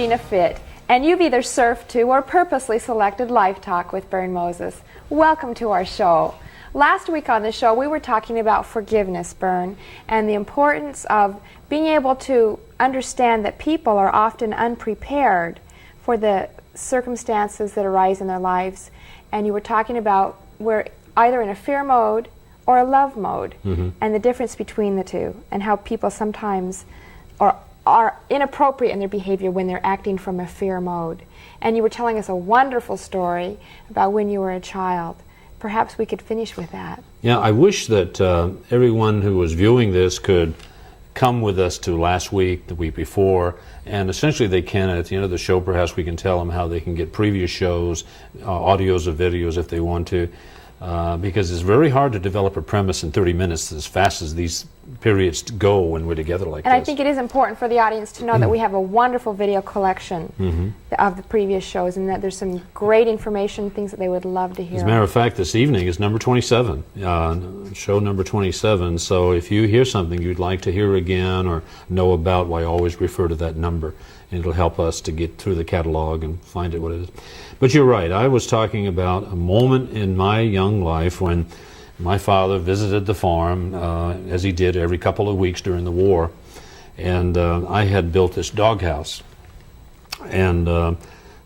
Gina Fitt, and you've either surfed to or purposely selected Life Talk with Bern Moses. Welcome to our show. Last week on the show, we were talking about forgiveness, Bern, and the importance of being able to understand that people are often unprepared for the circumstances that arise in their lives. And you were talking about we're either in a fear mode or a love mode, and the difference between the two, and how people sometimes are inappropriate in their behavior when they're acting from a fear mode. And you were telling us a wonderful story about when you were a child. Perhaps we could finish with that. Yeah, I wish that everyone who was viewing this could come with us to last week, the week before, and essentially they can, at the end of the show, perhaps we can tell them how they can get previous shows, audios or videos if they want to, because it's very hard to develop a premise in 30 minutes as fast as these periods go when we're together like this. And I think it is important for the audience to know that we have a wonderful video collection of the previous shows, and that there's some great information, things that they would love to hear. As a matter of fact, this evening is number 27, show number 27, so if you hear something you'd like to hear again or know about, why always refer to that number, and it'll help us to get through the catalog and find it what it is. But you're right, I was talking about a moment in my young life when my father visited the farm, as he did every couple of weeks during the war, and I had built this doghouse. And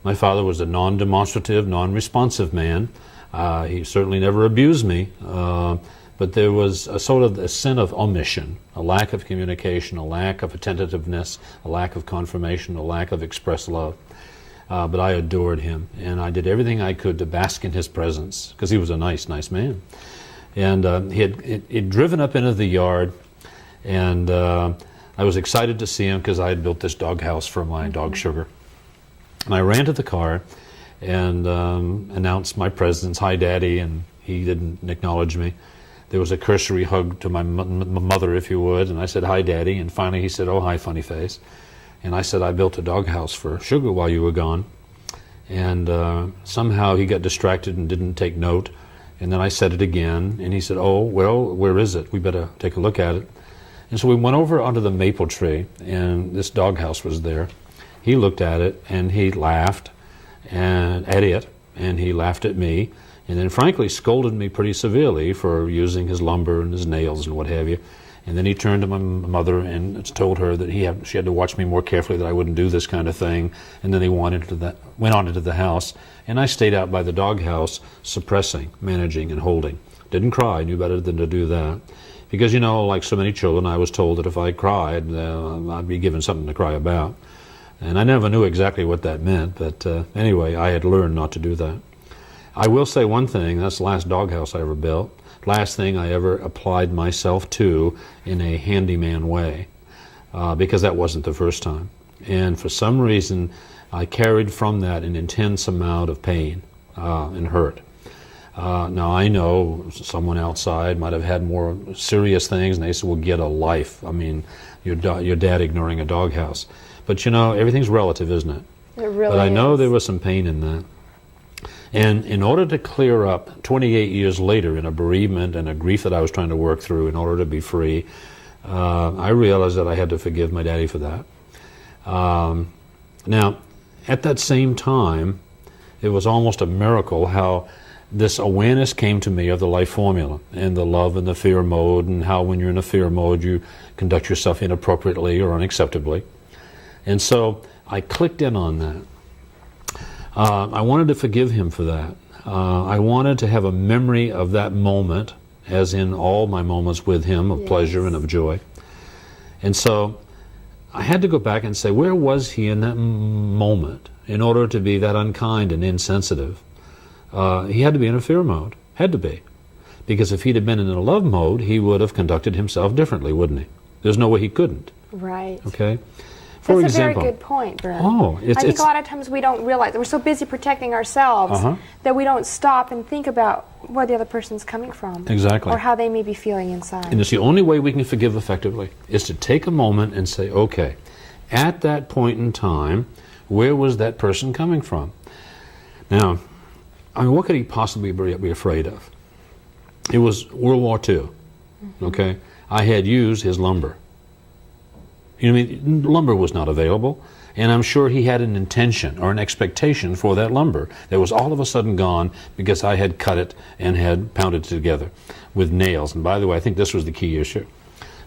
my father was a non-demonstrative, non-responsive man. He certainly never abused me, but there was a sort of a sin of omission, a lack of communication, a lack of attentiveness, a lack of confirmation, a lack of expressed love. But I adored him, and I did everything I could to bask in his presence, because he was a nice, nice man. And he'd driven up into the yard, and I was excited to see him because I had built this doghouse for my dog Sugar. And I ran to the car and announced my presence, "Hi, Daddy," and he didn't acknowledge me. There was a cursory hug to my mother, if you would, and I said, "Hi, Daddy," and finally he said, "Oh, hi, funny face." And I said, "I built a doghouse for Sugar while you were gone." And somehow he got distracted and didn't take note. And then I said it again, and he said, "Oh, well, where is it? We better take a look at it." And so we went over onto the maple tree, and this doghouse was there. He looked at it, and he laughed at it, and he laughed at me, and then frankly scolded me pretty severely for using his lumber and his nails and what have you. And then he turned to my mother and told her that she had to watch me more carefully, that I wouldn't do this kind of thing. And then he went on into the house, and I stayed out by the doghouse, suppressing, managing, and holding. Didn't cry, knew better than to do that. Because, you know, like so many children, I was told that if I cried, I'd be given something to cry about. And I never knew exactly what that meant, but anyway, I had learned not to do that. I will say one thing, that's the last doghouse I ever built. Last thing I ever applied myself to in a handyman way, because that wasn't the first time. And for some reason, I carried from that an intense amount of pain and hurt. Now, I know someone outside might have had more serious things, and they said, "Well, get a life." I mean, your dad ignoring a doghouse. But, you know, everything's relative, isn't it? It really But I know is. there was some pain in that. And in order to clear up 28 years later in a bereavement and a grief that I was trying to work through in order to be free, I realized that I had to forgive my daddy for that. Now, at that same time, it was almost a miracle how this awareness came to me of the life formula and the love and the fear mode, and how when you're in a fear mode you conduct yourself inappropriately or unacceptably. And so I clicked in on that. I wanted to forgive him for that. I wanted to have a memory of that moment, as in all my moments with him, of pleasure and of joy. And so I had to go back and say, where was he in that moment in order to be that unkind and insensitive? He had to be in a fear mode. Had to be. Because if he'd have been in a love mode, he would have conducted himself differently, wouldn't he? There's no way he couldn't. Right. Okay? For That's example, a very good point, Bern. Oh, I think a lot of times we don't realize that we're so busy protecting ourselves that we don't stop and think about where the other person's coming from. Exactly. Or how they may be feeling inside. And it's the only way we can forgive effectively, is to take a moment and say, okay, at that point in time, where was that person coming from? Now, I mean, what could he possibly be afraid of? It was World War II, okay? I had used his lumber. You know what I mean? Lumber was not available. And I'm sure he had an intention or an expectation for that lumber that was all of a sudden gone because I had cut it and had pounded it together with nails. And by the way, I think this was the key issue.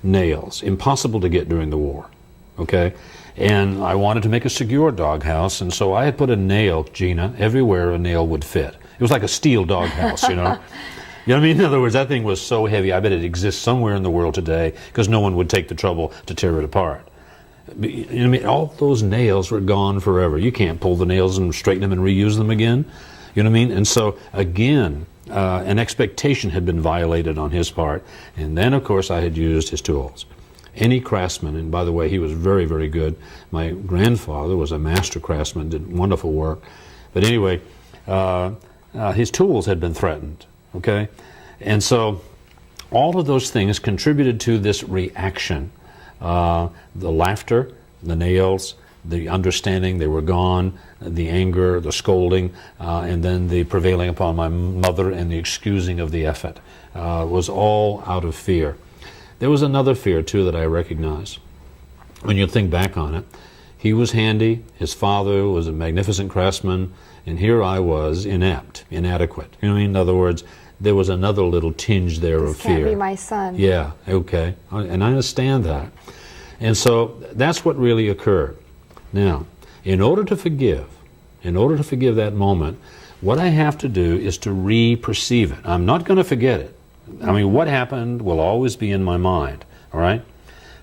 Nails. Impossible to get during the war. Okay? And I wanted to make a secure doghouse, and so I had put a nail, Gina, everywhere a nail would fit. It was like a steel doghouse, you know? You know what I mean? In other words, that thing was so heavy, I bet it exists somewhere in the world today because no one would take the trouble to tear it apart. You know what I mean? All those nails were gone forever. You can't pull the nails and straighten them and reuse them again. You know what I mean? And so, again, an expectation had been violated on his part. And then, of course, I had used his tools. Any craftsman, and by the way, he was very, very good. My grandfather was a master craftsman, did wonderful work. But anyway, his tools had been threatened. Okay? And so all of those things contributed to this reaction. The laughter, the nails, the understanding they were gone, the anger, the scolding, and then the prevailing upon my mother and the excusing of the effort was all out of fear. There was another fear, too, that I recognize. When you think back on it, he was handy, his father was a magnificent craftsman, and here I was inept, inadequate. You know what I mean? In other words, there was another little tinge there of fear. This can't be my son. Yeah, okay. And I understand that. And so that's what really occurred. Now, in order to forgive that moment, what I have to do is to re-perceive it. I'm not going to forget it. I mean, what happened will always be in my mind, all right?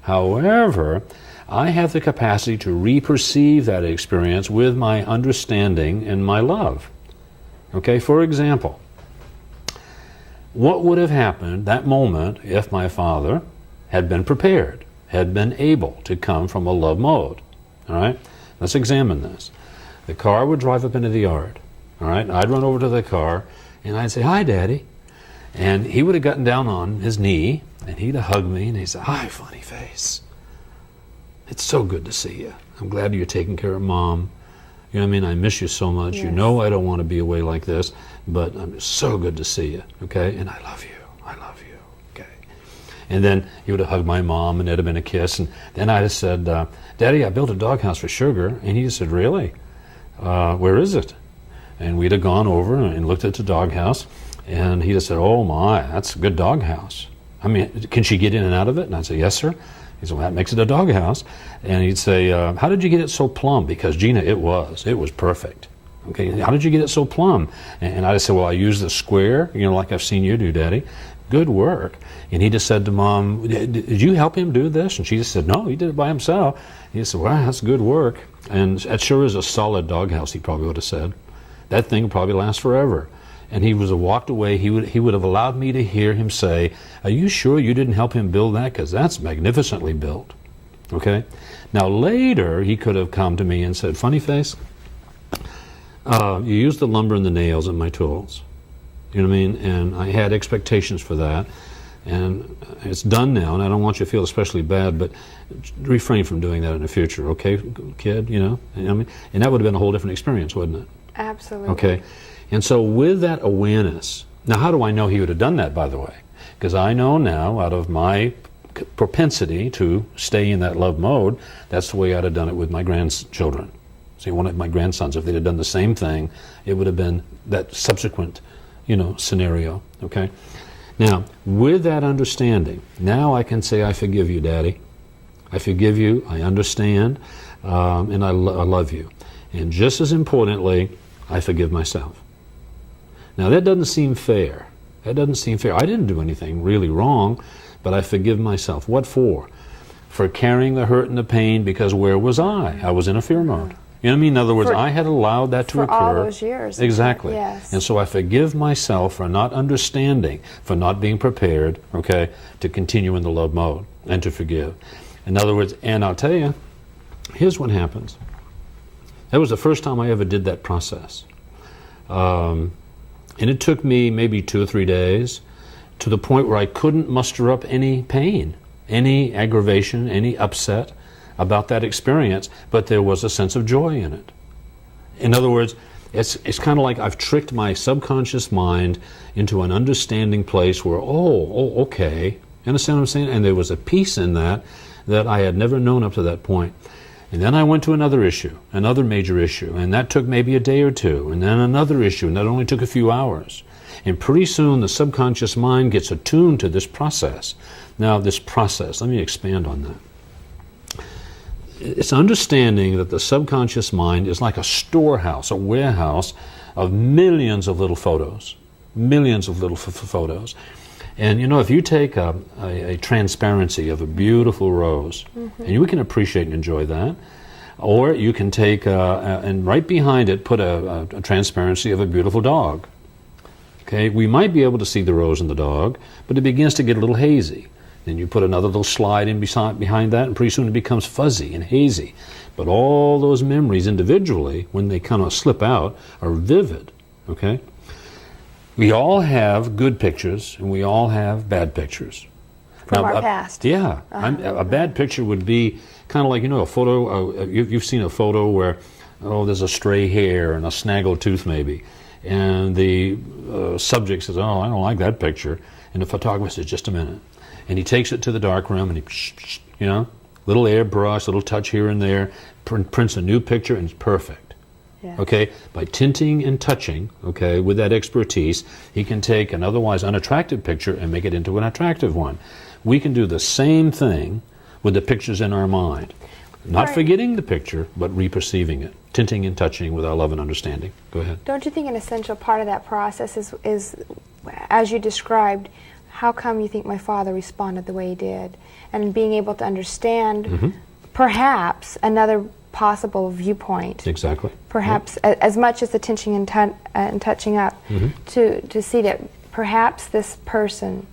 However, I have the capacity to re-perceive that experience with my understanding and my love. Okay, for example, what would have happened that moment if my father had been prepared, had been able to come from a love mode? All right, let's examine this. The car would drive up into the yard. All right, I'd run over to the car and I'd say, "Hi, Daddy." And he would have gotten down on his knee and he'd have hugged me and he'd say, "Hi, funny face. It's so good to see you. I'm glad you're taking care of Mom. You know what I mean? I miss you so much. Yes. You know I don't want to be away like this, but it's so good to see you, okay? And I love you. I love you, okay?" And then he would have hugged my mom and it'd have been a kiss. And then I'd have said, "Daddy, I built a doghouse for Sugar." And he said, "Really? Where is it?" And we'd have gone over and looked at the doghouse. And he'd have said, "Oh my, that's a good doghouse. I mean, can she get in and out of it?" And I'd say, "Yes, sir." He said, "Well, that makes it a doghouse." And he'd say, "How did you get it so plumb?" Because, Gina, it was perfect. Okay, "How did you get it so plumb?" And I'd say, "Well, I used the square, you know, like I've seen you do, Daddy." "Good work." And he just said to Mom, "Did you help him do this?" And she just said, "No, he did it by himself." He said, "Well, that's good work." And that sure is a solid doghouse, he probably would have said. That thing would probably last forever. And he was walked away. He would have allowed me to hear him say, "Are you sure you didn't help him build that? Because that's magnificently built." Okay? Now later, he could have come to me and said, "Funny face, you used the lumber and the nails in my tools." You know what I mean? And I had expectations for that. And it's done now, and I don't want you to feel especially bad, but refrain from doing that in the future, okay, kid? You know? I mean, and that would have been a whole different experience, wouldn't it? Absolutely. Okay. And so with that awareness, now how do I know he would have done that, by the way? Because I know now, out of my propensity to stay in that love mode, that's the way I'd have done it with my grandchildren. See, one of my grandsons, if they'd have done the same thing, it would have been that subsequent, you know, scenario, okay? Now, with that understanding, now I can say, "I forgive you, Daddy. I forgive you, I understand, and I love you. And just as importantly, I forgive myself." Now, that doesn't seem fair. That doesn't seem fair. I didn't do anything really wrong, but I forgive myself. What for? For carrying the hurt and the pain, because where was I? I was in a fear mode. You know what I mean? In other words, I had allowed that to occur. For all those years. Exactly. Yes. And so I forgive myself for not understanding, for not being prepared, okay, to continue in the love mode and to forgive. In other words, and I'll tell you, here's what happens. That was the first time I ever did that process. And it took me maybe 2 or 3 days to the point where I couldn't muster up any pain, any aggravation, any upset about that experience, but there was a sense of joy in it. In other words, it's kind of like I've tricked my subconscious mind into an understanding place where, okay, you understand what I'm saying? And there was a peace in that I had never known up to that point. And then I went to another issue, another major issue, and that took maybe a day or two, and then another issue, and that only took a few hours. And pretty soon the subconscious mind gets attuned to this process. Now, this process, let me expand on that. It's understanding that the subconscious mind is like a storehouse, a warehouse of millions of little photos, millions of little photos. And you know, if you take a transparency of a beautiful rose, and you can appreciate and enjoy that, or you can take, and right behind it, put a transparency of a beautiful dog. Okay, we might be able to see the rose and the dog, but it begins to get a little hazy. Then you put another little slide in behind that, and pretty soon it becomes fuzzy and hazy. But all those memories individually, when they kind of slip out, are vivid. Okay? We all have good pictures, and we all have bad pictures. From our past. Yeah. A bad picture would be kind of like, you know, a photo, you've seen a photo where, oh, there's a stray hair and a snaggled tooth maybe. And the subject says, oh, I don't like that picture. And the photographer says, just a minute. And he takes it to the darkroom and he, you know, little airbrush, little touch here and there, prints a new picture, and it's perfect. Yeah. Okay, by tinting and touching, okay, with that expertise, he can take an otherwise unattractive picture and make it into an attractive one. We can do the same thing with the pictures in our mind. Not Right. forgetting the picture, but reperceiving it, tinting and touching with our love and understanding. Go ahead. Don't you think an essential part of that process is, as you described, how come you think my father responded the way he did? And being able to understand perhaps another possible viewpoint. Exactly. Perhaps as much as the tinting and touching up, to see that perhaps this person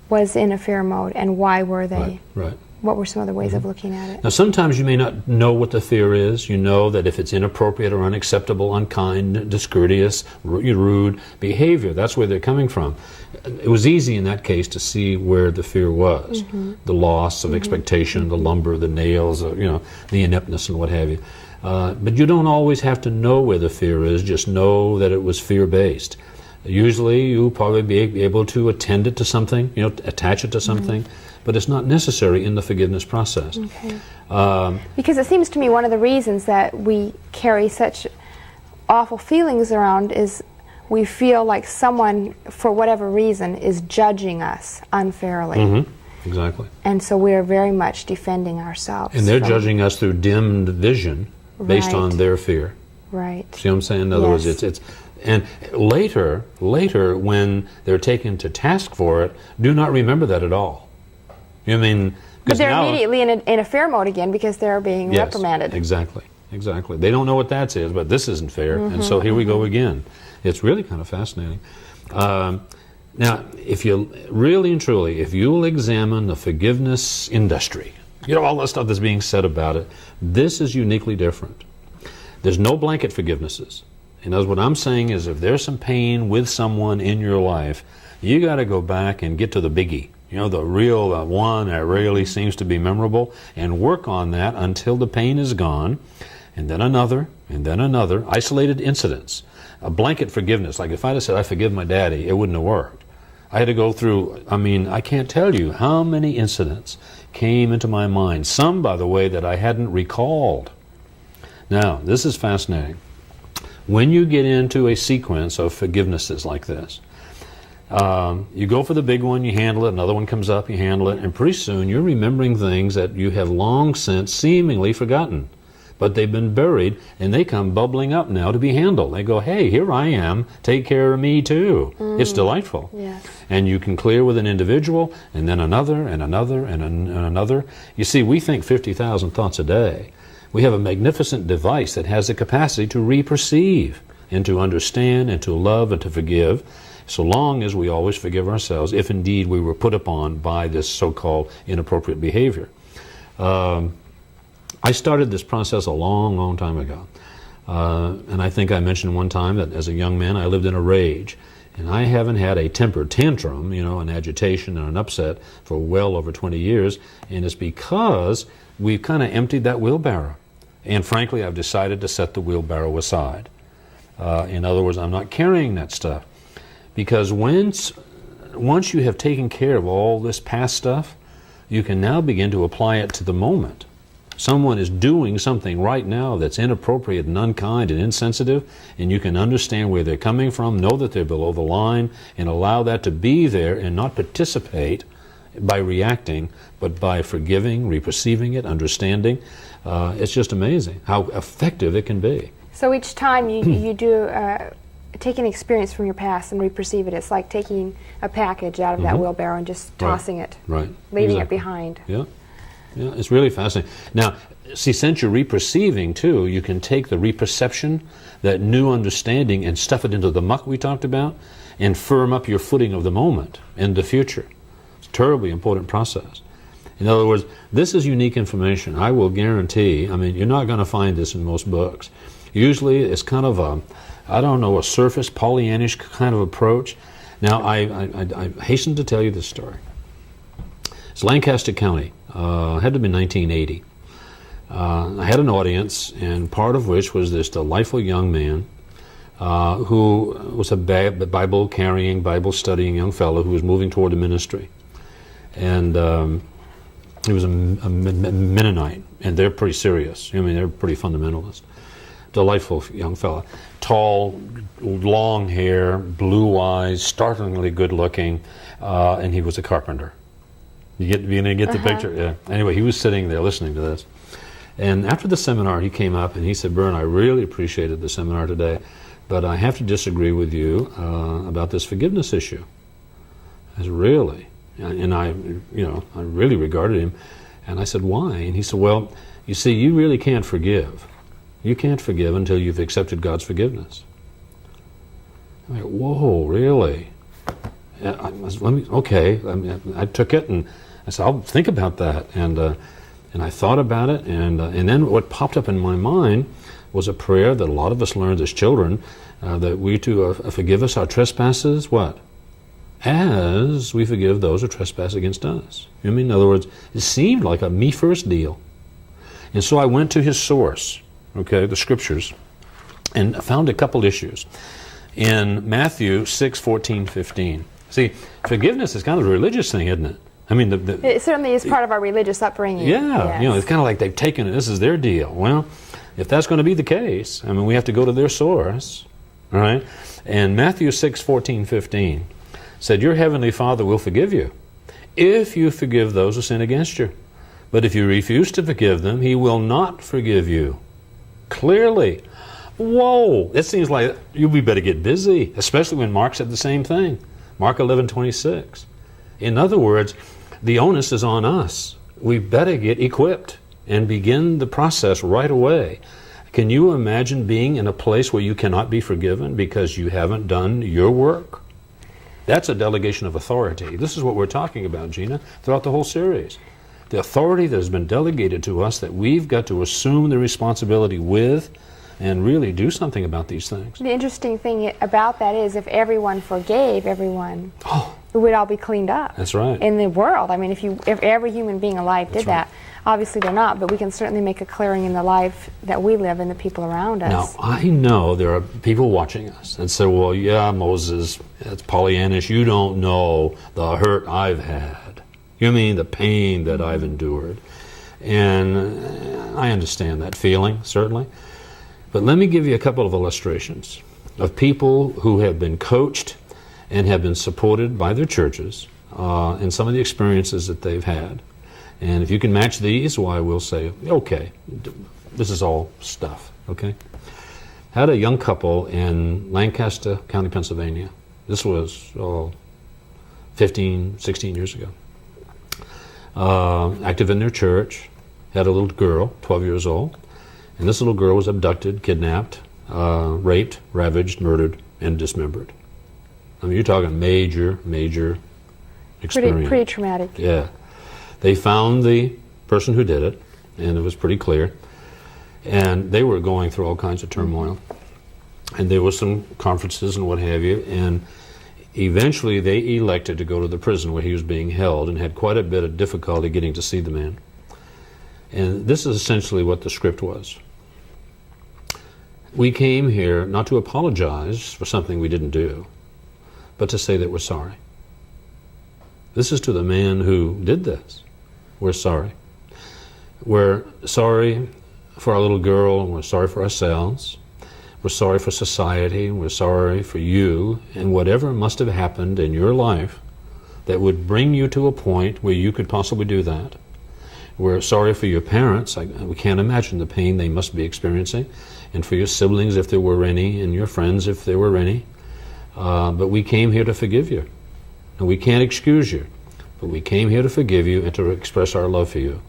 was in a fear mode, and why were they? Right. What were some other ways of looking at it? Now, sometimes you may not know what the fear is. You know that if it's inappropriate or unacceptable, unkind, discourteous, rude behavior, that's where they're coming from. It was easy in that case to see where the fear was. The loss of expectation, the lumber, the nails, you know, the ineptness and what have you. But you don't always have to know where the fear is. Just know that it was fear-based. Usually you'll probably be able to attend it to something, you know, attach it to something. But it's not necessary in the forgiveness process. Okay. Because it seems to me one of the reasons that we carry such awful feelings around is we feel like someone, for whatever reason, is judging us unfairly. Exactly. And so we're very much defending ourselves. And they're judging us through dimmed vision based on their fear. Right. See what I'm saying? In other words, it's and later when they're taken to task for it, do not remember that at all. You mean? But they're immediately in a fear mode again because they're being reprimanded. Exactly. They don't know what that is, but this isn't fair, and so here we go again. It's really kind of fascinating. Now, if you really and truly, if you'll examine the forgiveness industry, you know, all the stuff that's being said about it, this is uniquely different. There's no blanket forgivenesses. And as what I'm saying is, if there's some pain with someone in your life, you got to go back and get to the biggie. You know, the real one that really seems to be memorable, and work on that until the pain is gone, and then another, isolated incidents. A blanket forgiveness, like if I'd have said, I forgive my daddy, it wouldn't have worked. I had to go through, I mean, I can't tell you how many incidents came into my mind, some, by the way, that I hadn't recalled. Now, this is fascinating. When you get into a sequence of forgivenesses like this, you go for the big one, you handle it, another one comes up, you handle it, and pretty soon you're remembering things that you have long since seemingly forgotten. But they've been buried, and they come bubbling up now to be handled. They go, hey, here I am, take care of me too. It's delightful. Yes. And you can clear with an individual, and then another, and another, and another. You see, we think 50,000 thoughts a day. We have a magnificent device that has the capacity to reperceive, and to understand, and to love, and to forgive, so long as we always forgive ourselves, if indeed we were put upon by this so-called inappropriate behavior. I started this process a long, long time ago. And I think I mentioned one time that as a young man I lived in a rage. And I haven't had a temper tantrum, you know, an agitation and an upset for well over 20 years. And it's because we've kind of emptied that wheelbarrow. And frankly, I've decided to set the wheelbarrow aside. In other words, I'm not carrying that stuff. Because once you have taken care of all this past stuff, you can now begin to apply it to the moment. someone is doing something right now that's inappropriate and unkind and insensitive, and you can understand where they're coming from, know that they're below the line, and allow that to be there and not participate by reacting, but by forgiving, reperceiving it, understanding. It's just amazing how effective it can be. So each time you do take an experience from your past and reperceive it, it's like taking a package out of that wheelbarrow and just tossing it, leaving it behind. Yeah, it's really fascinating. Now, see, since you're reperceiving too, you can take the reperception, that new understanding, and stuff it into the muck we talked about, and firm up your footing of the moment in the future. It's a terribly important process. In other words, this is unique information. I will guarantee, I mean, you're not going to find this in most books. Usually it's kind of a surface, Pollyannish kind of approach. Now, I hasten to tell you this story. It's Lancaster County. It had to be 1980. I had an audience, and part of which was this delightful young man who was a Bible-carrying, Bible-studying young fellow who was moving toward the ministry. And he was a Mennonite, and they're pretty serious. I mean, they're pretty fundamentalist. Delightful young fella. Tall, long hair, blue eyes, startlingly good looking, and he was a carpenter. You're going to get the picture? Yeah. Anyway, he was sitting there listening to this. And after the seminar, he came up and he said, "Bern, I really appreciated the seminar today, but I have to disagree with you about this forgiveness issue." I said, "Really?" And I really regarded him. And I said, "Why?" And he said, "Well, you see, you really can't forgive. You can't forgive until you've accepted God's forgiveness." I'm like, "Whoa, really?" Okay. I took it and I said, "I'll think about that." And I thought about it, and then what popped up in my mind was a prayer that a lot of us learned as children, that we to forgive us our trespasses, what? As we forgive those who trespass against us. You know what I mean? In other words, it seemed like a me first deal. And so I went to his source, okay, the scriptures, and found a couple issues. In Matthew 6:14-15. See, forgiveness is kind of a religious thing, isn't it? I mean, it certainly is part of our religious upbringing. Yeah, yes. It's kind of like they've taken it, this is their deal. Well, if that's going to be the case, I mean, we have to go to their source, all right? And Matthew 6:14-15 said, "Your heavenly Father will forgive you if you forgive those who sin against you. But if you refuse to forgive them, he will not forgive you." Clearly. Whoa, it seems like we better get busy, especially when Mark said the same thing. Mark 11:26. In other words, the onus is on us. We better get equipped and begin the process right away. Can you imagine being in a place where you cannot be forgiven because you haven't done your work? That's a delegation of authority. This is what we're talking about, Gina, throughout the whole series. The authority that has been delegated to us that we've got to assume the responsibility with and really do something about these things. The interesting thing about that is if everyone forgave everyone, it would all be cleaned up. That's right. In the world. I mean, if every human being alive did that, obviously they're not, but we can certainly make a clearing in the life that we live and the people around us. Now, I know there are people watching us and say, "Well, yeah, Moses, that's Pollyannish. You don't know the hurt I've had. You mean the pain that I've endured." And I understand that feeling, certainly. But let me give you a couple of illustrations of people who have been coached and have been supported by their churches in some of the experiences that they've had. And if you can match these, why we'll say, okay, this is all stuff, okay? Had a young couple in Lancaster County, Pennsylvania. This was 15, 16 years ago. Active in their church, had a little girl, 12 years old. And this little girl was abducted, kidnapped, raped, ravaged, murdered, and dismembered. I mean, you're talking major experience. Pretty traumatic. Yeah. They found the person who did it, and it was pretty clear. And they were going through all kinds of turmoil. And there were some conferences and what have you, and eventually they elected to go to the prison where he was being held and had quite a bit of difficulty getting to see the man. And this is essentially what the script was. We came here not to apologize for something we didn't do, but to say that we're sorry. This is to the man who did this. We're sorry. We're sorry for our little girl, and we're sorry for ourselves. We're sorry for society, and we're sorry for you, and whatever must have happened in your life that would bring you to a point where you could possibly do that. We're sorry for your parents. We can't imagine the pain they must be experiencing, and for your siblings, if there were any, and your friends, if there were any. But we came here to forgive you. And we can't excuse you, but we came here to forgive you and to express our love for you.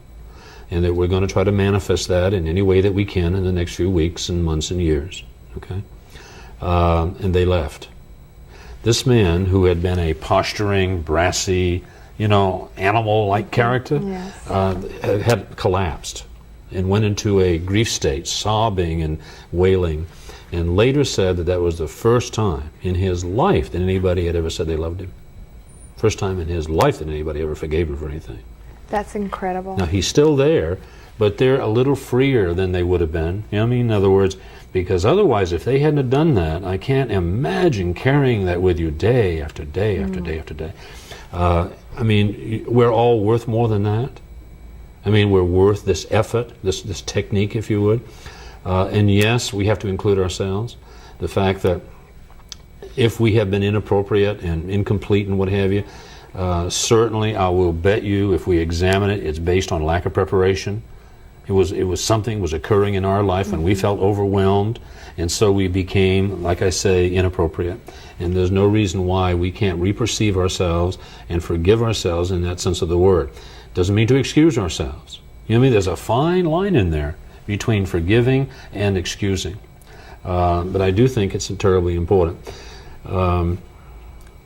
And that we're going to try to manifest that in any way that we can in the next few weeks and months and years. Okay? And they left. This man, who had been a posturing, brassy, animal-like character, Yes. had collapsed and went into a grief state, sobbing and wailing, and later said that was the first time in his life that anybody had ever said they loved him. First time in his life that anybody ever forgave him for anything. That's incredible. Now, he's still there, but they're a little freer than they would have been. You know what I mean? In other words, because otherwise, if they hadn't have done that, I can't imagine carrying that with you day after day after day after day. We're all worth more than that. We're worth this effort, this technique, if you would. And yes, we have to include ourselves. The fact that if we have been inappropriate and incomplete and what have you, certainly I will bet you if we examine it, it's based on lack of preparation. It was something was occurring in our life when we felt overwhelmed, and so we became, like I say, inappropriate. And there's no reason why we can't reperceive ourselves and forgive ourselves in that sense of the word. Doesn't mean to excuse ourselves. You know what I mean? There's a fine line in there between forgiving and excusing. But I do think it's terribly important.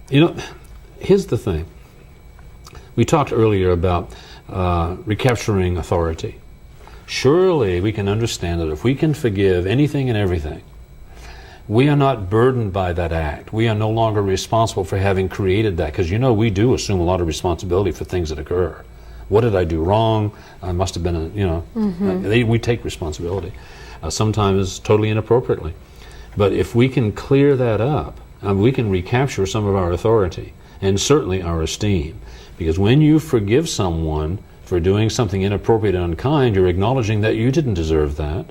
Here's the thing. We talked earlier about recapturing authority. Surely we can understand that if we can forgive anything and everything, we are not burdened by that act. We are no longer responsible for having created that, because we do assume a lot of responsibility for things that occur. What did I do wrong? I must have been, we take responsibility, sometimes totally inappropriately. But if we can clear that up, we can recapture some of our authority and certainly our esteem. Because when you forgive someone for doing something inappropriate and unkind, you're acknowledging that you didn't deserve that,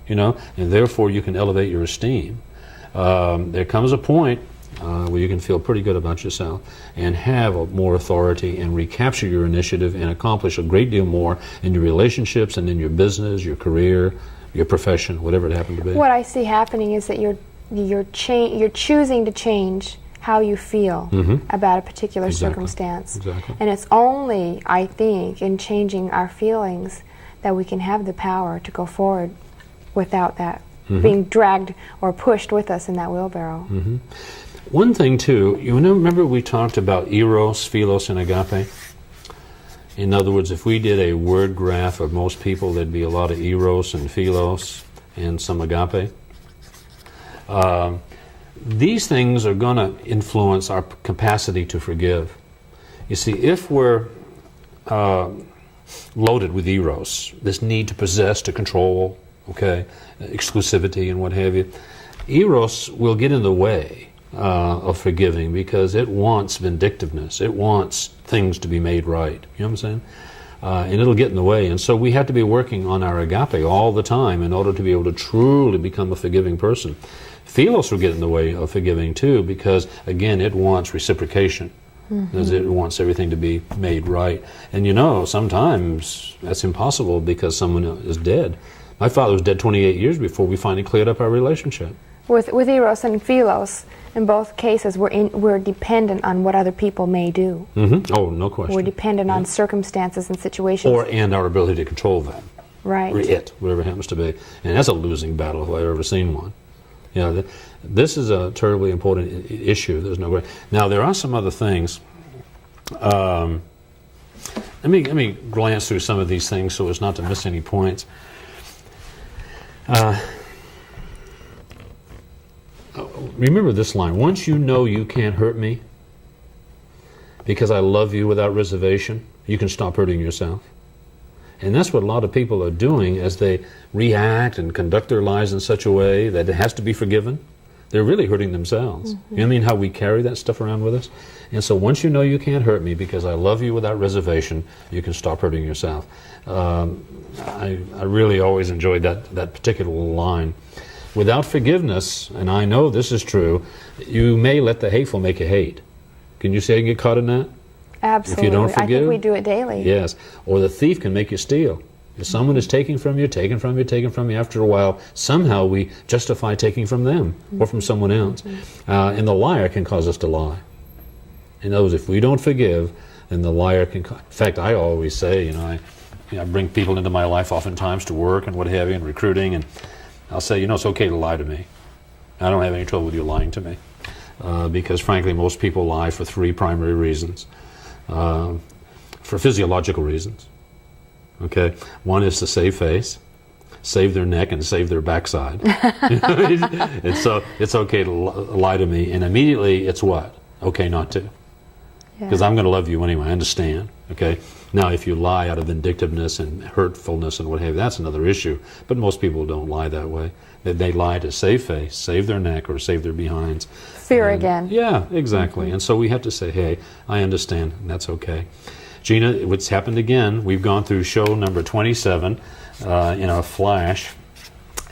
and therefore you can elevate your esteem. There comes a point where you can feel pretty good about yourself and have more authority and recapture your initiative and accomplish a great deal more in your relationships and in your business, your career, your profession, whatever it happened to be. What I see happening is that you're choosing to change how you feel about a particular circumstance. Exactly. And it's only, I think, in changing our feelings that we can have the power to go forward without that being dragged or pushed with us in that wheelbarrow. One thing, too, remember we talked about eros, philos, and agape? In other words, if we did a word graph of most people, there'd be a lot of eros and philos and some agape. These things are going to influence our capacity to forgive. You see, if we're loaded with eros, this need to possess, to control, exclusivity and what have you, eros will get in the way of forgiving because it wants vindictiveness. It wants things to be made right. You know what I'm saying? And it'll get in the way. And so we have to be working on our agape all the time in order to be able to truly become a forgiving person. Philos will get in the way of forgiving too because, again, it wants reciprocation. Because it wants everything to be made right. And sometimes that's impossible because someone is dead. My father was dead 28 years before we finally cleared up our relationship. With eros and philos, in both cases, we're dependent on what other people may do. Oh, no question. We're dependent on circumstances and situations. And our ability to control them. Right. Or it, whatever it happens to be. And that's a losing battle if I've ever seen one. This is a terribly important issue. There's no way. Now, there are some other things. Let me glance through some of these things so as not to miss any points. Remember this line: once you know you can't hurt me because I love you without reservation, you can stop hurting yourself. And that's what a lot of people are doing as they react and conduct their lives in such a way that it has to be forgiven. they're really hurting themselves. You know what I mean? How we carry that stuff around with us? And so once you know you can't hurt me because I love you without reservation, you can stop hurting yourself. I really always enjoyed that particular line. Without forgiveness, and I know this is true, you may let the hateful make you hate. Can you say you get caught in that? Absolutely. If you don't forgive? I think we do it daily. Yes. Or the thief can make you steal. If someone is taking from you, after a while, somehow we justify taking from them or from someone else. And the liar can cause us to lie. In other words, if we don't forgive, then the liar can... In fact, I always say, I bring people into my life oftentimes to work and what have you, and recruiting, and I'll say, it's okay to lie to me. I don't have any trouble with you lying to me. Because frankly, most people lie for three primary reasons. For physiological reasons. Okay? One is to save face, save their neck, and save their backside. And so it's okay to lie to me, and immediately it's what? Okay not to. Because I'm going to love you anyway, I understand. Okay? Now, if you lie out of vindictiveness and hurtfulness and what have you, that's another issue. But most people don't lie that way. They lie to save face, save their neck, or save their behinds. Fear again. Yeah, exactly. And so we have to say, hey, I understand, and that's okay. Gina, what's happened again, we've gone through show number 27 in a flash.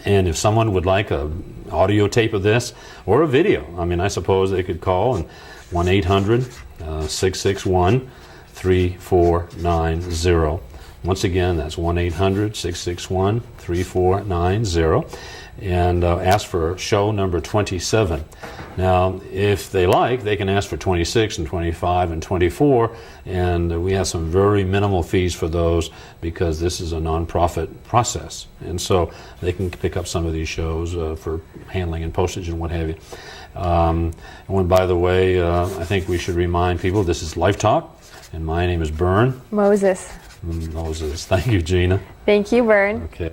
And if someone would like an audio tape of this or a video, I suppose they could call and 1-800-661-3490. Once again, that's 1-800-661-3490. And ask for show number 27. Now, if they like, they can ask for 26 and 25 and 24, and we have some very minimal fees for those because this is a nonprofit process. And so they can pick up some of these shows for handling and postage and what have you. And by the way, I think we should remind people this is Life Talk, and my name is Bern Moses. Moses. Thank you, Gina. Thank you, Bern. Okay.